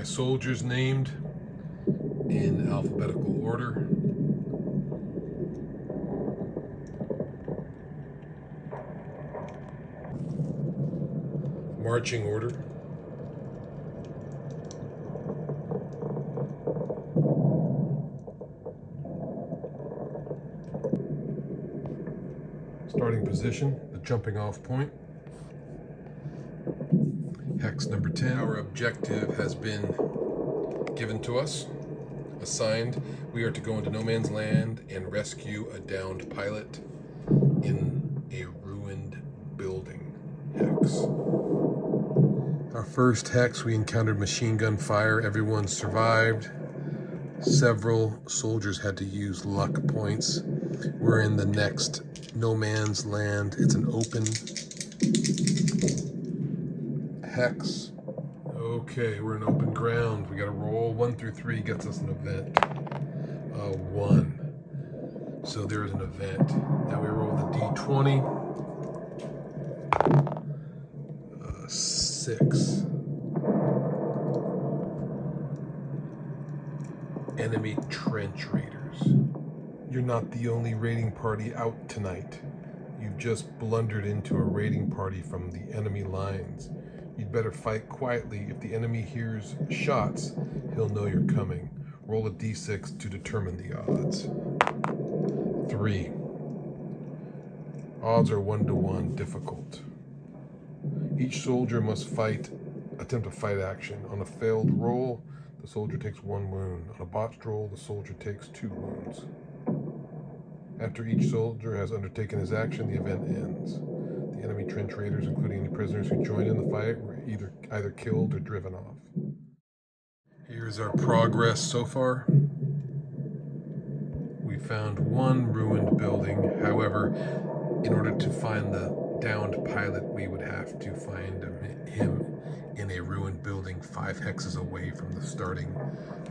my soldiers named in alphabetical order. Marching order. Starting position, the jumping off point. Hex number 10. Our objective has been given to us, assigned. We are to go into no man's land and rescue a downed pilot in a ruined building. Hex. Our first hex, we encountered machine gun fire. Everyone survived. Several soldiers had to use luck points. We're in the next no man's land. It's an open hex. Okay, we're in open ground. We got to roll 1 through 3 gets us an event. 1. So there's an event. Now we roll the D20. 6. Enemy trench raiders. You're not the only raiding party out tonight. You've just blundered into a raiding party from the enemy lines. You'd better fight quietly. If the enemy hears shots, he'll know you're coming. Roll a d6 to determine the odds. 3. Odds are 1 to 1, difficult. Each soldier must attempt a fight action. On a failed roll, the soldier takes 1 wound. On a botched roll, the soldier takes 2 wounds. After each soldier has undertaken his action, the event ends. The enemy trench raiders, including any prisoners who joined in the fight, were either killed or driven off. Here's our progress so far. We found 1 ruined building. However, in order to find the downed pilot, we would have to find him in a ruined building 5 hexes away from the starting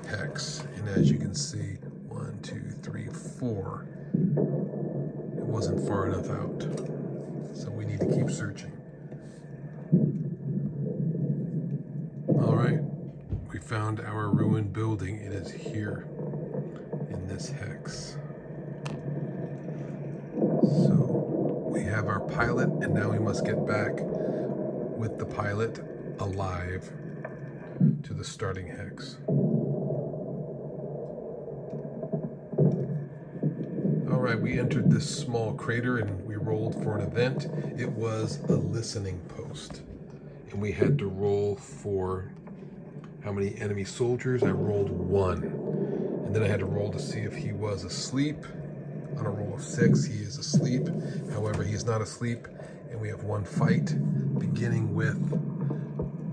hex. And as you can see, 1, 2, 3, 4. It wasn't far enough out. So we need to keep searching. All right, we found our ruined building. It is here in this hex. So we have our pilot, and now we must get back with the pilot alive to the starting hex. All right, we entered this small crater and we rolled for an event. It was a listening post, and we had to roll for how many enemy soldiers. I rolled 1, and then I had to roll to see if he was asleep. On a roll of 6, he is asleep. However, he is not asleep, and we have 1 fight, beginning with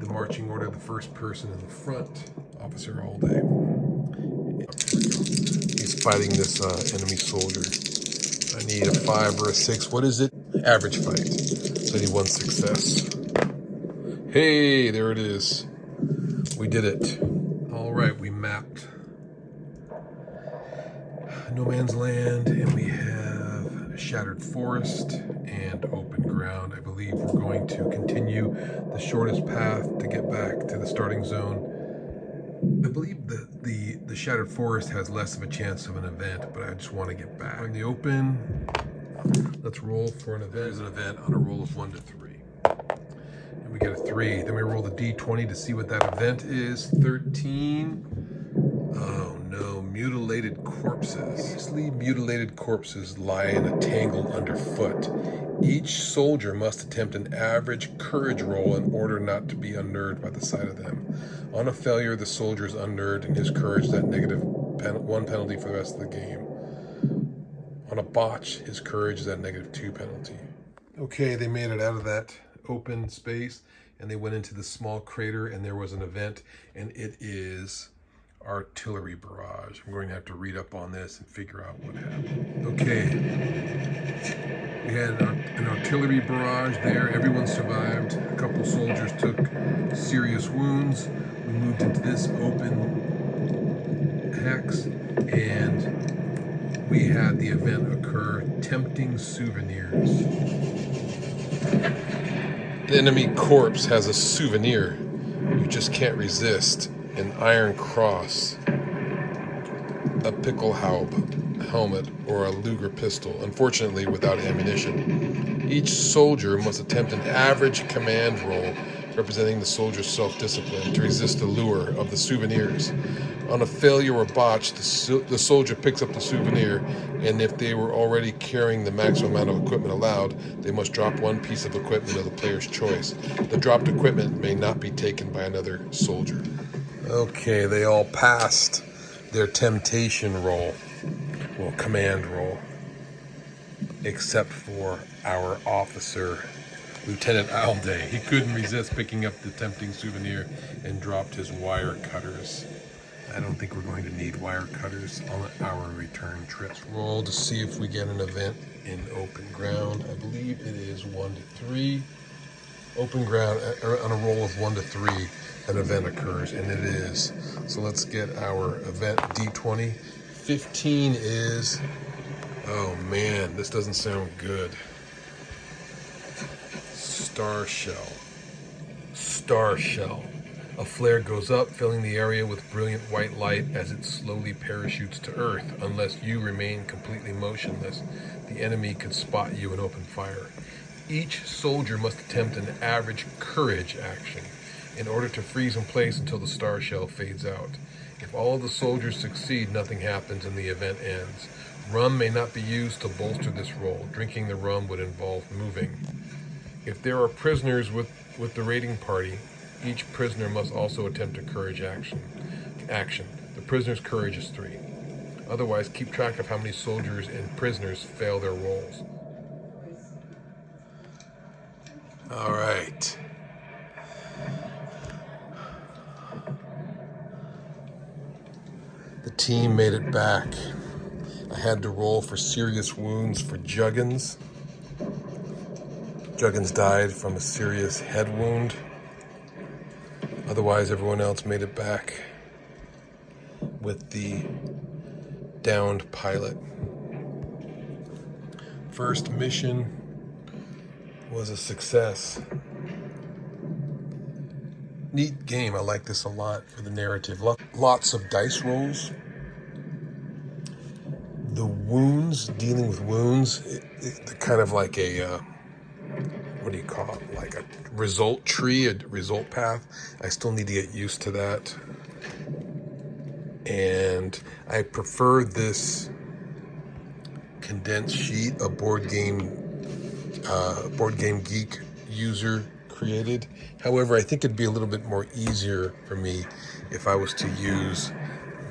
the marching order, the first person in the front, Officer All Day. He's fighting this enemy soldier. I need a 5 or a 6. What is it? Average fight. So I need 1 success. Hey, there it is. We did it. All right, we mapped no man's land, and we have a shattered forest and open ground. I believe we're going to continue the shortest path to get back to the starting zone. I believe the shattered forest has less of a chance of an event, but I just want to get back. In the open, let's roll for an event. There's an event on a roll of 1 to 3. And we get a 3. Then we roll the d20 to see what that event is. 13. Oh no, mutilated corpses. Seriously, mutilated corpses lie in a tangle underfoot. Each soldier must attempt an average courage roll in order not to be unnerved by the sight of them. On a failure, the soldier is unnerved and his courage is at -1 penalty for the rest of the game. On a botch, his courage is at -2 penalty. Okay, they made it out of that open space and they went into the small crater, and there was an event, and it is artillery barrage. I'm going to have to read up on this and figure out what happened. Okay, we had an artillery barrage there. Everyone survived. A couple soldiers took serious wounds. We moved into this open hex, and we had the event occur, tempting souvenirs. The enemy corpse has a souvenir you just can't resist. an iron cross, a Pickelhaube helmet, or a Luger pistol, unfortunately without ammunition. Each soldier must attempt an average command roll representing the soldier's self-discipline to resist the lure of the souvenirs. On a failure or botch, the soldier picks up the souvenir, and if they were already carrying the maximum amount of equipment allowed, they must drop one piece of equipment of the player's choice. The dropped equipment may not be taken by another soldier. Okay, they all passed their temptation roll, well, command roll, except for our officer, Lieutenant Alday. He couldn't resist picking up the tempting souvenir and dropped his wire cutters. I don't think we're going to need wire cutters on our return trip. Roll to see if we get an event in open ground. I believe it is 1 to 3. Open ground, on a roll of 1 to 3, an event occurs, and it is. So let's get our event D20. 15 is, oh man, this doesn't sound good. Star shell. Star shell. A flare goes up, filling the area with brilliant white light as it slowly parachutes to Earth. Unless you remain completely motionless, the enemy could spot you and open fire. Each soldier must attempt an average courage action in order to freeze in place until the star shell fades out. If all of the soldiers succeed, nothing happens and the event ends. Rum may not be used to bolster this roll. Drinking the rum would involve moving. If there are prisoners with the raiding party, each prisoner must also attempt a courage action. The prisoner's courage is 3. Otherwise, keep track of how many soldiers and prisoners fail their rolls. All right. The team made it back. I had to roll for serious wounds for Juggins. Juggins died from a serious head wound. Otherwise, everyone else made it back with the downed pilot. First mission was a success. Neat game. I like this a lot for the narrative. Lots of dice rolls. The wounds, dealing with wounds, kind of like a, what do you call it? Like a result tree, a result path. I still need to get used to that. And I prefer this condensed sheet, a Board Game Geek user created. However, I think it'd be a little bit more easier for me if I was to use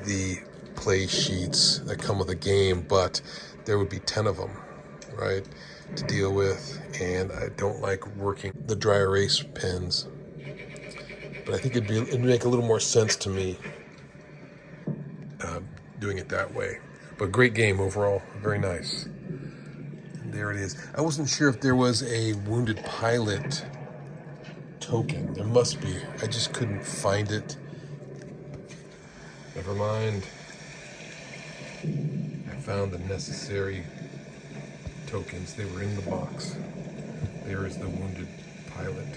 the play sheets that come with a game, but there would be 10 of them, right, to deal with, and I don't like working the dry erase pens. But I think it'd make a little more sense to me doing it that way. But great game overall, very nice. And there it is. I wasn't sure if there was a wounded pilot token. There must be. I just couldn't find it. Never mind. I found the necessary tokens. They were in the box. There is the wounded pilot.